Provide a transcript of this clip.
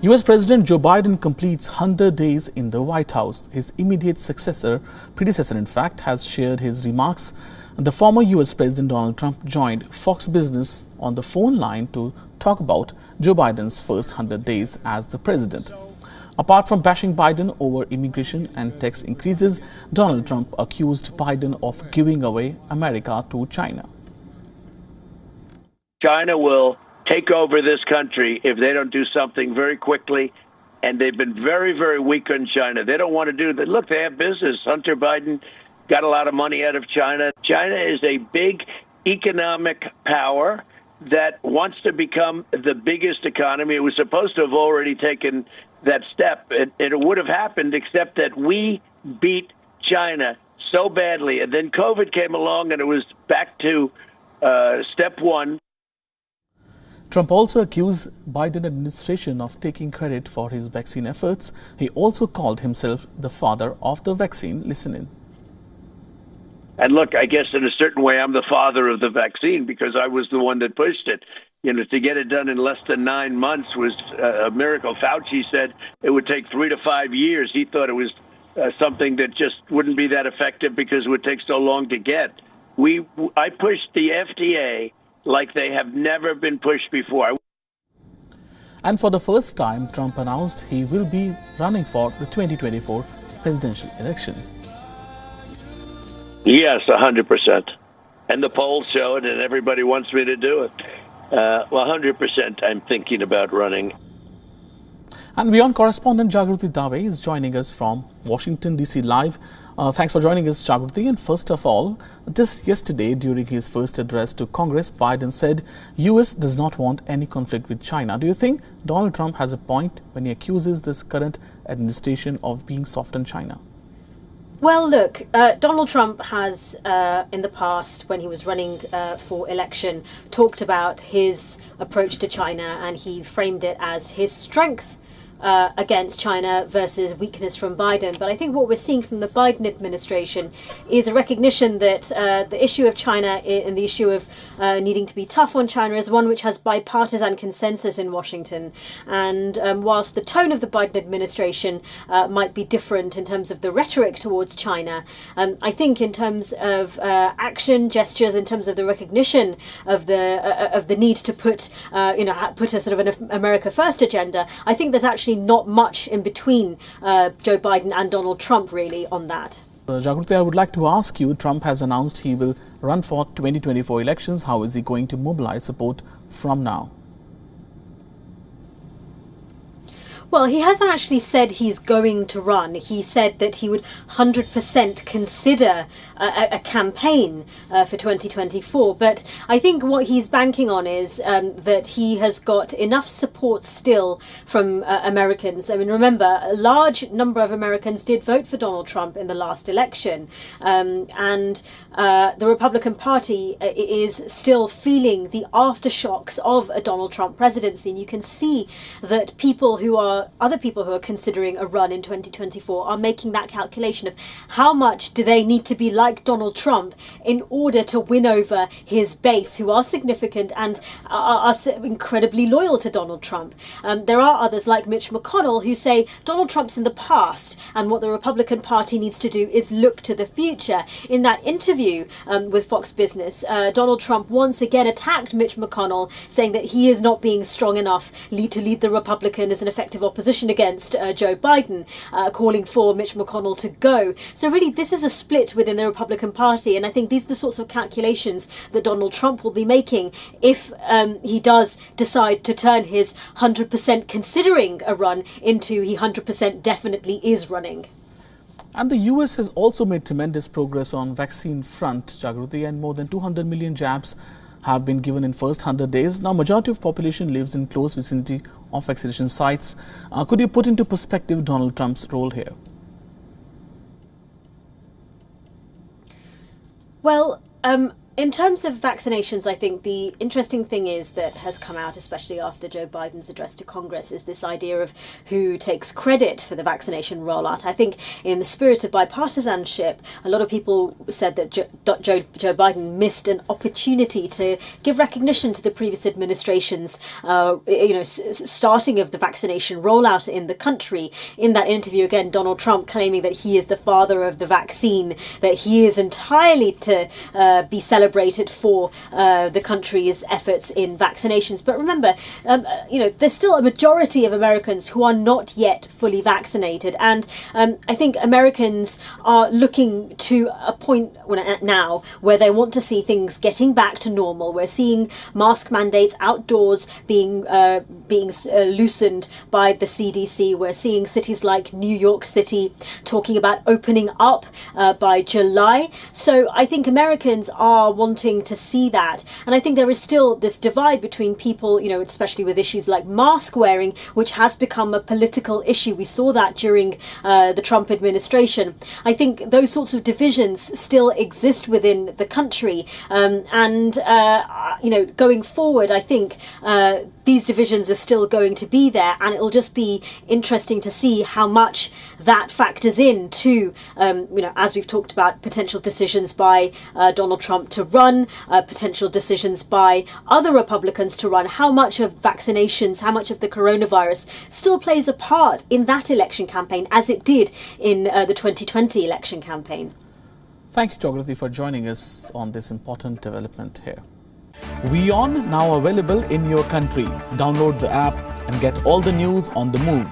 US President Joe Biden completes 100 days in the White House. His immediate predecessor in fact, has shared his remarks. The former US President Donald Trump joined Fox Business on the phone line to talk about Joe Biden's first 100 days as the president. Apart from bashing Biden over immigration and tax increases, Donald Trump accused Biden of giving away America to China. China will take over this country if they don't do something very quickly. And they've been very, very weak on China. They don't want to do that. Look, they have business. Hunter Biden got a lot of money out of China. China is a big economic power that wants to become the biggest economy. It was supposed to have already taken that step. It would have happened, except that we beat China so badly. And then COVID came along and it was back to step one. Trump also accused Biden administration of taking credit for his vaccine efforts. He also called himself the father of the vaccine. Listen in. And look, I guess in a certain way, I'm the father of the vaccine because I was the one that pushed it. You know, to get it done in less than 9 months was a miracle. Fauci said it would take 3 to 5 years. He thought it was something that just wouldn't be that effective because it would take so long to get. I pushed the FDA like they have never been pushed before. And for the first time, Trump announced he will be running for the 2024 presidential election. Yes, 100%. And the polls show it, and everybody wants me to do it. 100% I'm thinking about running. And WION correspondent Jagruti Dave is joining us from Washington, D.C. live. Thanks for joining us, Jagruti. And first of all, just yesterday, during his first address to Congress, Biden said U.S. does not want any conflict with China. Do you think Donald Trump has a point when he accuses this current administration of being soft on China? Well, look, Donald Trump has, in the past, when he was running for election, talked about his approach to China, and he framed it as his strength against China versus weakness from Biden. But I think what we're seeing from the Biden administration is a recognition that the issue of China and the issue of needing to be tough on China is one which has bipartisan consensus in Washington. And whilst the tone of the Biden administration might be different in terms of the rhetoric towards China, I think in terms of action, gestures, in terms of the recognition of the need to put a sort of an America First agenda, I think there's actually not much in between Joe Biden and Donald Trump really on that. Jagruti, I would like to ask you, Trump has announced he will run for 2024 elections. How is he going to mobilize support from now? Well, he hasn't actually said he's going to run. He said that he would 100% consider a campaign for 2024. But I think what he's banking on is that he has got enough support still from Americans. I mean, remember, a large number of Americans did vote for Donald Trump in the last election. And the Republican Party is still feeling the aftershocks of a Donald Trump presidency. And you can see that other people who are considering a run in 2024 are making that calculation of how much do they need to be like Donald Trump in order to win over his base, who are significant and are incredibly loyal to Donald Trump. There are others like Mitch McConnell who say Donald Trump's in the past and what the Republican Party needs to do is look to the future. In that interview with Fox Business, Donald Trump once again attacked Mitch McConnell, saying that he is not being strong enough to lead the Republican as an effective opposition against Joe Biden, calling for Mitch McConnell to go. So really this is a split within the Republican Party, and I think these are the sorts of calculations that Donald Trump will be making if he does decide to turn his 100% considering a run into he 100% definitely is running. And the US has also made tremendous progress on vaccine front, Jagruti, and more than 200 million jabs have been given in first 100 days. Now, majority of population lives in close vicinity of vaccination sites. Could you put into perspective Donald Trump's role here? Well, In terms of vaccinations, I think the interesting thing is that has come out, especially after Joe Biden's address to Congress, is this idea of who takes credit for the vaccination rollout. I think in the spirit of bipartisanship, a lot of people said that Joe Biden missed an opportunity to give recognition to the previous administration's, starting of the vaccination rollout in the country. In that interview, again, Donald Trump claiming that he is the father of the vaccine, that he is entirely to be celebrated for the country's efforts in vaccinations. But remember, there's still a majority of Americans who are not yet fully vaccinated. And I think Americans are looking to a point now where they want to see things getting back to normal. We're seeing mask mandates outdoors being loosened by the CDC. We're seeing cities like New York City talking about opening up by July. So I think Americans are wanting to see that. And I think there is still this divide between people, especially with issues like mask wearing, which has become a political issue. We saw that during the Trump administration. I think those sorts of divisions still exist within the country. Going forward, I think these divisions are still going to be there, and it'll just be interesting to see how much that factors in to, as we've talked about, potential decisions by Donald Trump to run, potential decisions by other Republicans to run, how much of vaccinations, how much of the coronavirus still plays a part in that election campaign as it did in the 2020 election campaign. Thank you, Jagrati, for joining us on this important development here. WION now available in your country. Download the app and get all the news on the move.